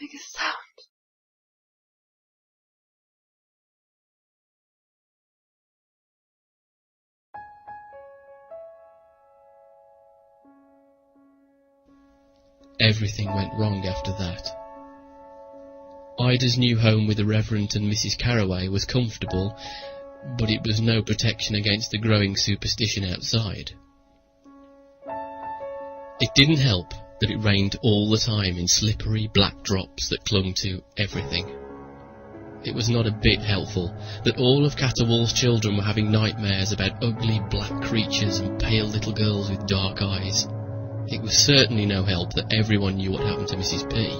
make a sound. Everything went wrong after that. Ida's new home with the Reverend and Mrs. Carraway was comfortable, but it was no protection against the growing superstition outside. It didn't help that it rained all the time in slippery black drops that clung to everything. It was not a bit helpful that all of Catterwall's children were having nightmares about ugly black creatures and pale little girls with dark eyes. It was certainly no help that everyone knew what happened to Mrs. P.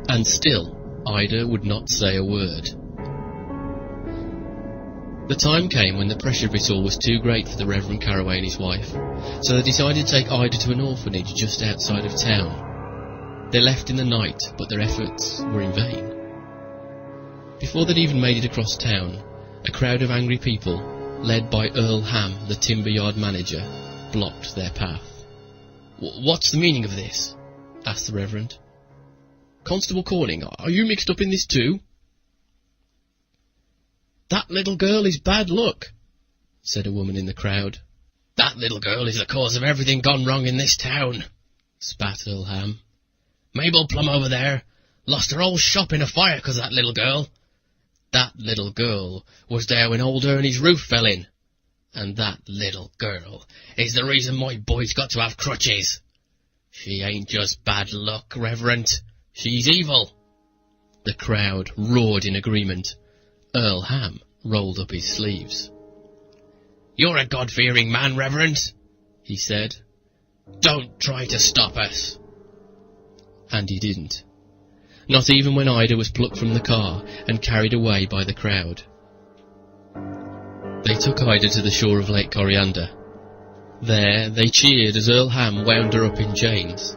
And still, Ida would not say a word. The time came when the pressure of it all was too great for the Reverend Carraway and his wife, so they decided to take Ida to an orphanage just outside of town. They left in the night, but their efforts were in vain. Before they'd even made it across town, a crowd of angry people, led by Earl Ham, the timber yard manager, blocked their path. "What's the meaning of this?" asked the Reverend. "Constable Corning, are you mixed up in this too?" "That little girl is bad luck," said a woman in the crowd. "That little girl is the cause of everything gone wrong in this town," spat Earl Ham. "Mabel Plum over there lost her whole shop in a fire 'cause of that little girl. That little girl was there when old Ernie's roof fell in. And that little girl is the reason my boy's got to have crutches. She ain't just bad luck, Reverend. She's evil." The crowd roared in agreement. Earl Ham rolled up his sleeves. "You're a God-fearing man, Reverend," he said. "Don't try to stop us." And he didn't. Not even when Ida was plucked from the car and carried away by the crowd. They took Ida to the shore of Lake Coriander. There they cheered as Earl Ham wound her up in chains.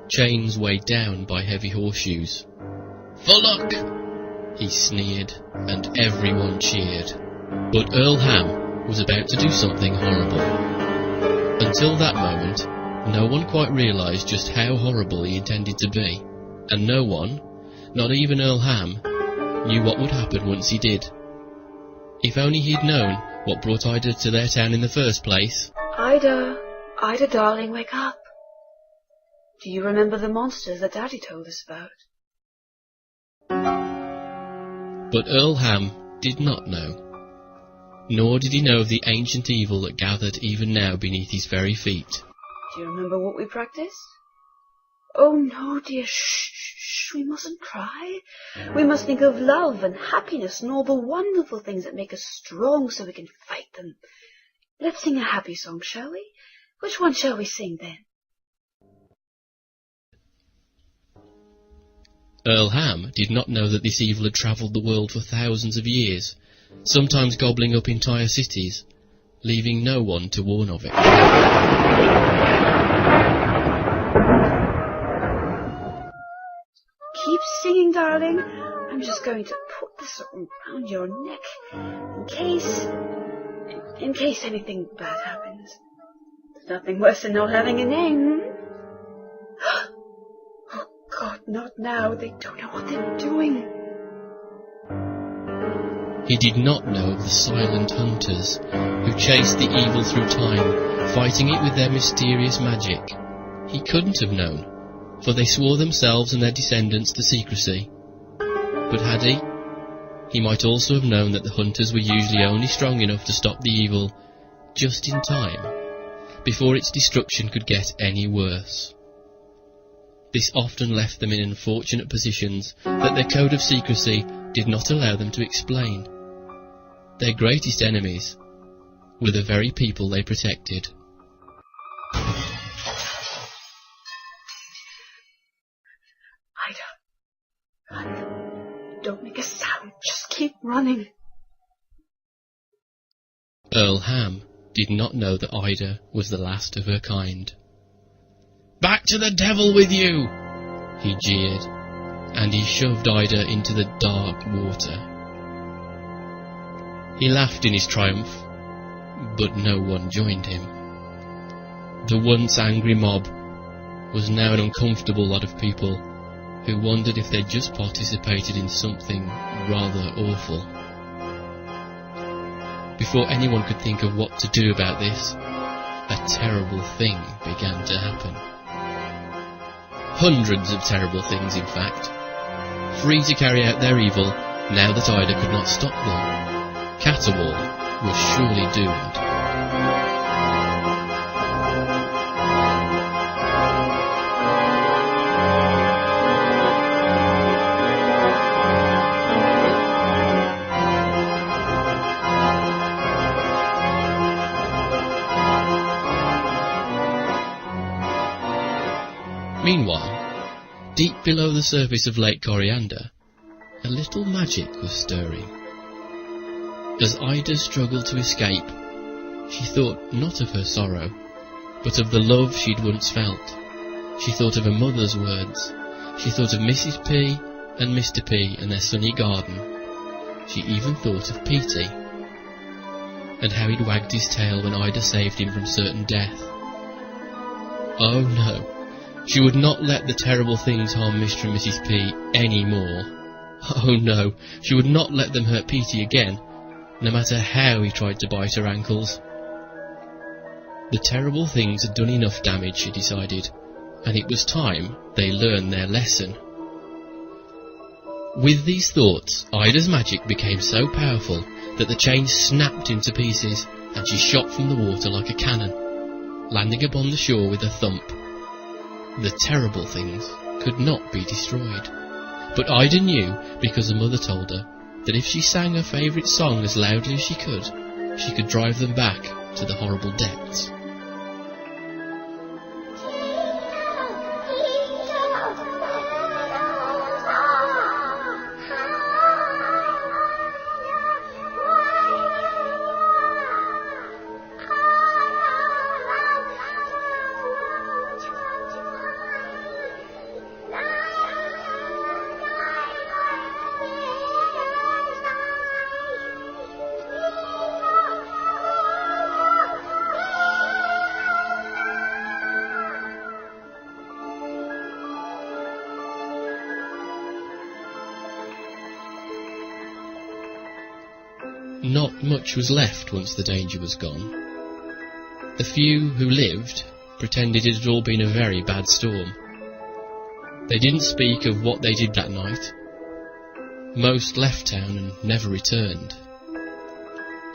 Chains weighed down by heavy horseshoes. "For luck!" he sneered, and everyone cheered. But Earl Ham was about to do something horrible. Until that moment, no one quite realised just how horrible he intended to be, and no one, not even Earl Ham, knew what would happen once he did. If only he'd known what brought Ida to their town in the first place. Ida, darling, wake up. Do you remember the monsters that Daddy told us about? But Earl Ham did not know. Nor did he know of the ancient evil that gathered even now beneath his very feet. Do you remember what we practiced? Oh no, dear, shh, we mustn't cry. We must think of love and happiness and all the wonderful things that make us strong so we can fight them. Let's sing a happy song, shall we? Which one shall we sing then? Earl Ham did not know that this evil had travelled the world for thousands of years, sometimes gobbling up entire cities, leaving no one to warn of it. Keep singing, darling. I'm just going to put this around your neck in case anything bad happens. There's nothing worse than not having a name. Oh God, not now. They don't know what they're doing. He did not know of the silent hunters who chased the evil through time, fighting it with their mysterious magic. He couldn't have known, for they swore themselves and their descendants to secrecy. But had he? He might also have known that the hunters were usually only strong enough to stop the evil just in time, before its destruction could get any worse. This often left them in unfortunate positions that their code of secrecy did not allow them to explain. Their greatest enemies were the very people they protected. Ida, don't make a sound. Just keep running. Earl Ham did not know that Ida was the last of her kind. "Back to the devil with you!" he jeered, and he shoved Ida into the dark water. He laughed in his triumph, but no one joined him. The once angry mob was now an uncomfortable lot of people who wondered if they'd just participated in something rather awful. Before anyone could think of what to do about this, a terrible thing began to happen. Hundreds of terrible things, in fact. Free to carry out their evil, now that Ida could not stop them, Caterwall was surely doomed. Meanwhile, deep below the surface of Lake Coriander, a little magic was stirring. As Ida struggled to escape, she thought not of her sorrow, but of the love she'd once felt. She thought of her mother's words. She thought of Mrs. P and Mr. P and their sunny garden. She even thought of Petey, and how he'd wagged his tail when Ida saved him from certain death. Oh no! She would not let the terrible things harm Mr. and Mrs. P any more. Oh no, she would not let them hurt Petey again, no matter how he tried to bite her ankles. The terrible things had done enough damage, she decided, and it was time they learned their lesson. With these thoughts, Ida's magic became so powerful that the chain snapped into pieces, and she shot from the water like a cannon, landing upon the shore with a thump. The terrible things could not be destroyed. But Ida knew, because her mother told her, that if she sang her favourite song as loudly as she could drive them back to the horrible depths. Not much was left once the danger was gone. The few who lived pretended it had all been a very bad storm. They didn't speak of what they did that night. Most left town and never returned.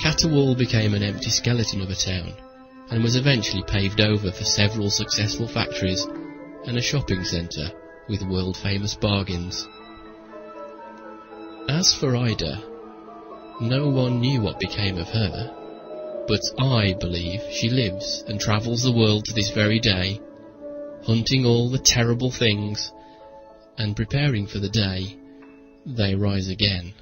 Caterwall became an empty skeleton of a town, and was eventually paved over for several successful factories and a shopping centre with world-famous bargains. As for Ida, no one knew what became of her, but I believe she lives and travels the world to this very day, hunting all the terrible things and preparing for the day they rise again.